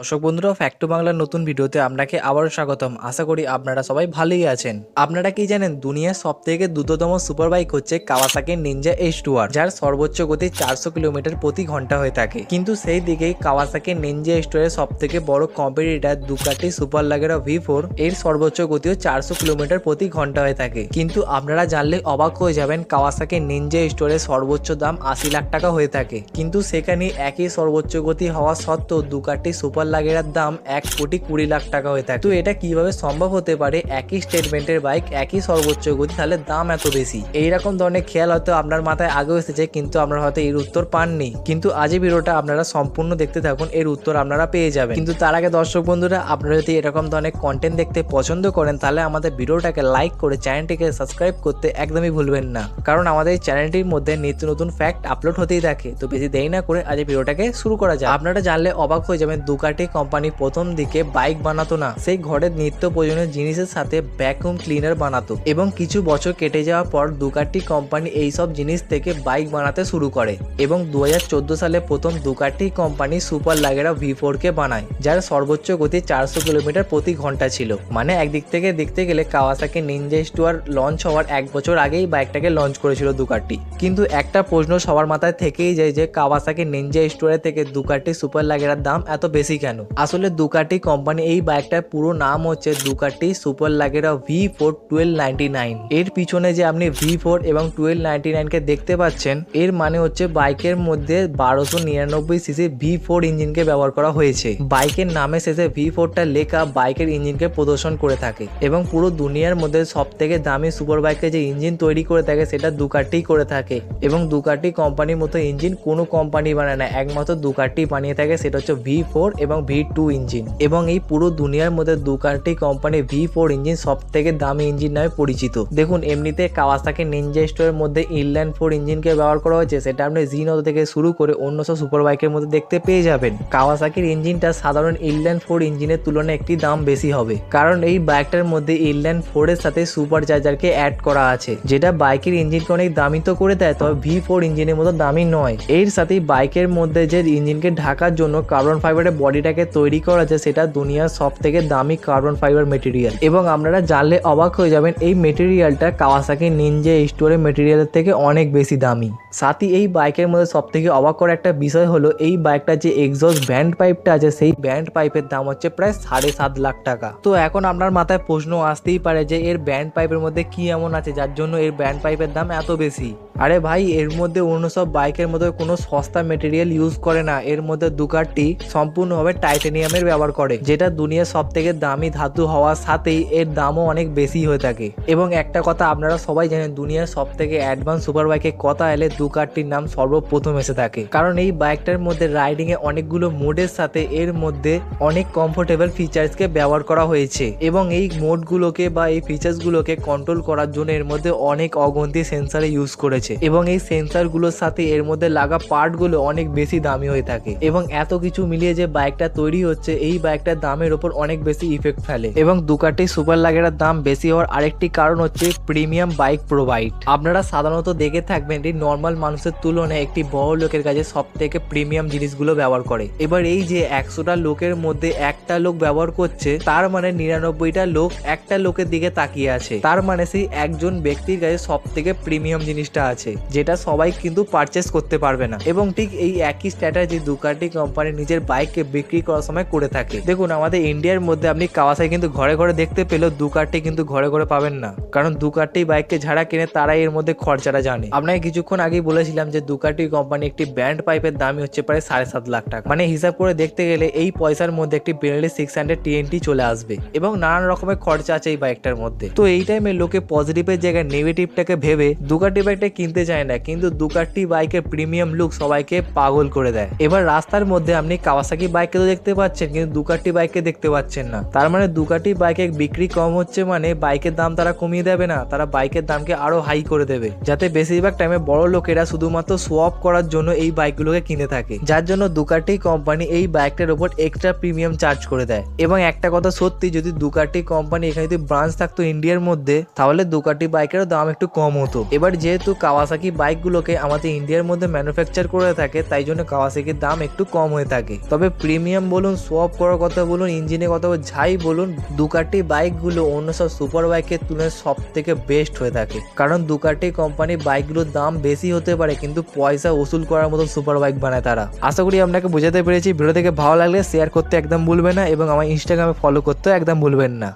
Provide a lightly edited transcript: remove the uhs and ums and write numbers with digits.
দর্শক বন্ধুরা, ফ্যাক্টু বাংলার নতুন ভিডিওতে আপনাকে আবারও স্বাগতম। আশা করি আপনারা সবাই ভালোই আছেন। আপনারা কি জানেন, দুনিয়ার সব থেকে দ্রুততম সুপার বাইক হচ্ছে কাওয়াসাকি নিনজা H2R, যার সর্বোচ্চ গতি 400 কিলোমিটার প্রতি ঘন্টা হয়ে থাকে। কিন্তু সেই দিকে কাওয়াসাকি নিনজা H2R এর সব থেকে বড় কম্পিটিটর দুকাটি সুপার লাগেরা V4 এর সর্বোচ্চ গতিও 400 কিলোমিটার প্রতি ঘন্টা হয়ে থাকে। কিন্তু আপনারা জানলে অবাক হয়ে যাবেন, কাওয়াসাকি নিনজা H2R এর সর্বোচ্চ দাম 80 লাখ টাকা হয়ে থাকে। কিন্তু সেখানে একই সর্বোচ্চ গতি হওয়া সত্ত্বেও দুকাটি সুপার লাগেরার দাম 1,20,00,000 টাকা হয়ে থাকে। তো এটা কিভাবে সম্ভব হতে পারে? একই স্টেটমেন্টের বাইক, একই সর্বোচ্চ গতি, তাহলে দাম এত বেশি? এইরকম ধরনের খেয়াল হয়তো আপনার মাথায় আগেও এসেছে, কিন্তু আপনারা হয়তো এর উত্তর পাননি। কিন্তু আজ এই ভিডিওটা আপনারা সম্পূর্ণ দেখতে থাকুন, এর উত্তর আপনারা পেয়ে যাবেন। কিন্তু তার আগে দর্শক বন্ধুরা, আপনারা যদি এরকম ধরনের কন্টেন্ট দেখতে পছন্দ করেন, তাহলে আমাদের ভিডিওটাকে লাইক করে চ্যানেলটিকে সাবস্ক্রাইব করতে একদমই ভুলবেন না, কারণ আমাদের এই চ্যানেলটির মধ্যে নিত্য নতুন ফ্যাক্ট আপলোড হতেই থাকে। তো বেশি দেরি না করে আজ এই ভিডিওটাকে শুরু করা যায়। আপনারা জানলে অবাক হয়ে যাবেন, দুকাটি কোম্পানি প্রথম দিকে বাইক বানাতো না, সেই ঘরের নিত্য প্রয়োজনীয় জিনিসের সাথে ভ্যাকুয়াম ক্লিনার বানাতো। এবং কিছু বছর কেটে যাওয়ার পর দুকাটি কোম্পানি এইসব জিনিস থেকে বাইক বানাতে শুরু করে এবং 2014 সালে প্রথম দুকাটি কোম্পানি সুপার লাগেরা V4 কে বানায়, যার সর্বোচ্চ গতি 400 কিলোমিটার প্রতি ঘন্টা ছিল। মানে একদিক থেকে দেখতে গেলে কাওয়াসাকি নিনজা H2R লঞ্চ হওয়ার 1 বছর আগেই বাইকটাকে লঞ্চ করেছিল দুকাটি। কিন্তু একটা প্রশ্ন সবার মাথায় থেকেই যায় যে কাওয়াসাকি নিনজা H2R থেকে দুকাটি সুপার লাগেরার দাম এত বেশি কেন? আসলে দুকাটি কোম্পানি এই বাইকটার পুরো নাম হচ্ছে দুকাটি সুপার লাগেরা V4 1299। এর পিছনে যে আপনি V4 এবং 1299 কে দেখতে পাচ্ছেন, এর মানে হচ্ছে বাইকের মধ্যে 1299 সিসি V4 ইঞ্জিনকে ব্যবহার করা হয়েছে। বাইকের নামে শেষে V4 টা লেখা বাইকের ইঞ্জিনকে প্রদর্শন করে থাকে। এবং পুরো দুনিয়ার মধ্যে সব থেকে দামি সুপার বাইকে যে ইঞ্জিন তৈরি করে থাকে, সেটা দুকাটি করে থাকে। এবং দুকাটি কোম্পানির মতো ইঞ্জিন কোনো কোম্পানি বানায় না, একমাত্র দুকাটি বানিয়ে থাকে, সেটা হচ্ছে V4 এবং V2 ইঞ্জিন। এবং এই পুরো দুনিয়ার মধ্যে দুকাটি কোম্পানি V4 ইঞ্জিন সব থেকে দামি ইঞ্জিন নামে পরিচিত। দেখুন, এমনিতে কাওয়াসাকি নিনজা H2R এর মধ্যে ইনলাইন 4 ইঞ্জিনকে ব্যবহার করা হয়েছে, সেটা আপনি জিনো থেকে শুরু করে অন্য সব সুপার বাইকের মধ্যে দেখতে পেয়ে যাবেন। কাওয়াসাকির ইঞ্জিনটা সাধারণ ইনলাইন 4 ইঞ্জিনের তুলনায় একটি দাম বেশি হবে, কারণ এই বাইকটার মধ্যে ইনলাইন 4 এর সাথে সুপার চার্জারকে অ্যাড করা আছে, যেটা বাইকের ইঞ্জিনকে অনেক দামি তো করে দেয়, তবে V4 ইঞ্জিনের মতো দামি নয়। এর সাথে বাইকের মধ্যে যে ইঞ্জিনকে ঢাকার জন্য কার্বন ফাইবারের বডিটাকে তৈরি করা আছে, সেটা দুনিয়ার সব থেকে দামি কার্বন ফাইবার মেটেরিয়াল। এবং আপনারা জানলে অবাক হয়ে যাবেন, এই মেটেরিয়ালটা কাওয়াসাকি নিনজা H2R এর মেটেরিয়ালের থেকে অনেক বেশি দামি। সাথে এই বাইকের মধ্যে সব থেকে অবাক করা একটা বিষয় হলো, এই বাইকটার যে এক্সস্ট ব্যান্ড পাইপটা আছে, সেই ব্যান্ড পাইপের দাম হচ্ছে প্রায় 7.5 লাখ টাকা। তো এখন আপনার মাথায় প্রশ্ন আসতেই পারে যে এর ব্যান্ড পাইপের মধ্যে কি এমন আছে যার জন্য এর ব্যান্ড পাইপের দাম এত বেশি? আরে ভাই, এর মধ্যে অন্য সব বাইকের মধ্যে কোনো সস্তা মেটেরিয়াল ইউজ করে না। এর মধ্যে দুকাটি সম্পূর্ণভাবে টাইটানিয়ামের ব্যবহার করে, যেটা দুনিয়ার সব থেকে দামি ধাতু হওয়ার সাথেই এর দামও অনেক বেশি হয়ে থাকে। এবং একটা কথা আপনারা সবাই জানেন, দুনিয়ার সব থেকে অ্যাডভান্স সুপার বাইকের কথা এলে দুকাটির নাম সর্বপ্রথম এসে থাকে, কারণ এই বাইকটার মধ্যে রাইডিং এ অনেকগুলো মোডের সাথে এর মধ্যে অনেক কমফোর্টেবল ফিচার্সকে ব্যবহার করা হয়েছে। এবং এই মোডগুলোকে বা এই ফিচার্সগুলোকে কন্ট্রোল করার জন্য এর মধ্যে অনেক অগন্তি সেন্সারে ইউজ করেছে। এবং এই সেন্সারগুলোর সাথে এর মধ্যে লাগা পার্টগুলো অনেক বেশি দামি হয়ে থাকে। এবং এত কিছু মিলিয়ে যে বাইকটা তৈরি হচ্ছে, এই বাইকটার দামের উপর অনেক বেশি ইফেক্ট ফেলে। এবং দুকাটি সুপার লাগেরার দাম বেশি হওয়ার আরেকটি কারণ হচ্ছে প্রিমিয়াম বাইক প্রোভাইড। আপনারা সাধারণত দেখে থাকবেন, এই নর্মাল মানুষের তুলনায় একটি বড় লোকের কাছে সব থেকে প্রিমিয়াম জিনিসগুলো ব্যবহার করে। এবার এই যে 100টা লোকের মধ্যে একটা লোক ব্যবহার করছে, তার মানে 99টা লোক একটা লোকের দিকে তাকিয়ে আছে। তার মানে সেই একজন ব্যক্তির কাছে সব থেকে প্রিমিয়াম জিনিসটা আছে, যেটা সবাই কিন্তু পারচেস করতে পারবে না। এবং ঠিক এই একই স্ট্র্যাটেজি দুকাটি কোম্পানি নিজের বাইককে বিক্রি করার সময় করে থাকে। দেখুন, আমাদের ইন্ডিয়ার মধ্যে আপনি কাওয়াসাকি কিন্তু ঘরে ঘরে দেখতে পেলেও দুকাটি কিন্তু ঘরে ঘরে পাবেন না, কারণ দুকাটি বাইককে যারা কিনে তারাই এর মধ্যে খরচাটা জানে। আপনাকে কিছুক্ষণ আগেই বলেছিলাম যে দুকাটি কোম্পানি একটি ব্যান্ড পাইপের দামই হচ্ছে প্রায় 7.5 লাখ টাকা। মানে হিসাব করে দেখতে গেলে এই পয়সার মধ্যে একটি বেনেলি 600 TNT চলে আসবে। এবং নানান রকমের খরচা আছে এই বাইকটার মধ্যে। তো এই টাইমে লোকে পজিটিভের জায়গায় নেগেটিভটাকে ভেবে দুকাটি বাইকটা কিনতে চায় না, কিন্তু দুকাটি বাইকের প্রিমিয়াম লুক সবাইকে পাগল করে দেয়। এবার রাস্তার মধ্যে আপনি কাওয়াসাকি বাইককে তো দেখতে পাচ্ছেন, কিন্তু দুকাটি বাইককে দেখতে পাচ্ছেন না। তার মানে দুকাটি বাইকের বিক্রি কম হচ্ছে, মানে বাইকের দাম তারা কমিয়ে দেবে না, তারা বাইকের দামকে আরো হাই করে দেবে, যাতে বেশিরভাগ টাইমে বড় লোকেরা শুধুমাত্র শো অফ করার জন্য এই বাইকগুলোকে কিনে থাকে। যার জন্য দুকাটি কোম্পানি এই বাইকটার উপর এক্সট্রা প্রিমিয়াম চার্জ করে দেয়। এবং একটা কথা সত্যি, যদি দুকাটি কোম্পানি এখানে যদি ব্রাঞ্চ থাকতো ইন্ডিয়ার মধ্যে, তাহলে দুকাটি বাইকেরও দাম একটু কম হতো। এবার যেহেতু কাওয়াসাকি বাইকগুলোকে আমাদের ইন্ডিয়ার মধ্যে ম্যানুফ্যাকচার করে থাকে, তাই জন্য কাওয়াসাকির দাম একটু কম হয়ে থাকে। তবে প্রিমিয়াম বলুন, শো অফ করার কথা বলুন, ইঞ্জিনের কথা বলুন, যাই বলুন, দুকাটি বাইকগুলো অন্য সব সুপার বাইকের তুলনায় সব থেকে বেস্ট হয়ে থাকে। কারণ দুকাটি কোম্পানি বাইকগুলোর দাম বেশি হতে পারে কিন্তু পয়সা উসুল করার মতো সুপার বাইক বানায় তারা। আশা করি আপনাকে বোঝাতে পেরেছি। ভিডিও থেকে ভালো লাগলে শেয়ার করতে একদম ভুলবেন না এবং আমার ইনস্টাগ্রামে ফলো করতেও একদম ভুলবেন না।